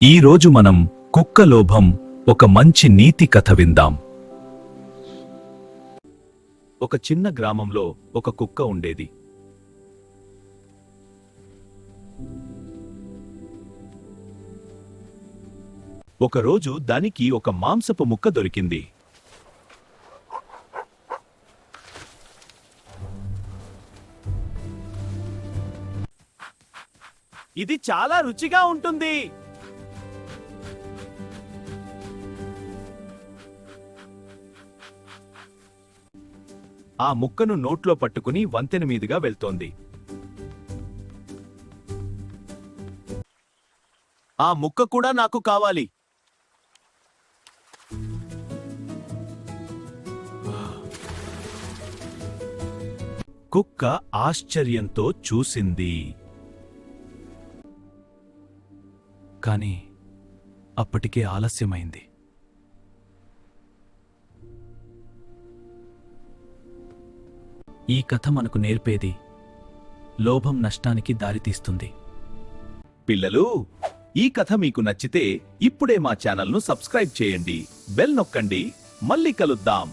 ఈరోజు మనం కుక్క లోభం ఒక మంచి నీతి కథ విందాం. ఒక చిన్న గ్రామంలో ఒక కుక్క ఉండేది. ఒకరోజు దానికి ఒక మాంసపు ముక్క దొరికింది. ఇది చాలా రుచిగా ఉంటుంది. ఆ ముక్కను నోట్లో పట్టుకుని వంతెన మీదుగా వెళ్తోంది. ఆ ముక్క కూడా నాకు కావాలి. కుక్క ఆశ్చర్యంతో చూసింది. కాని అప్పటికే ఆలస్యమైంది. ఈ కథ మనకు నేర్పేది లోభం నష్టానికి దారితీస్తుంది. పిల్లలు, ఈ కథ మీకు నచ్చితే ఇప్పుడే మా ఛానల్ను సబ్స్క్రైబ్ చేయండి, బెల్ నొక్కండి. మళ్ళీ కలుద్దాం.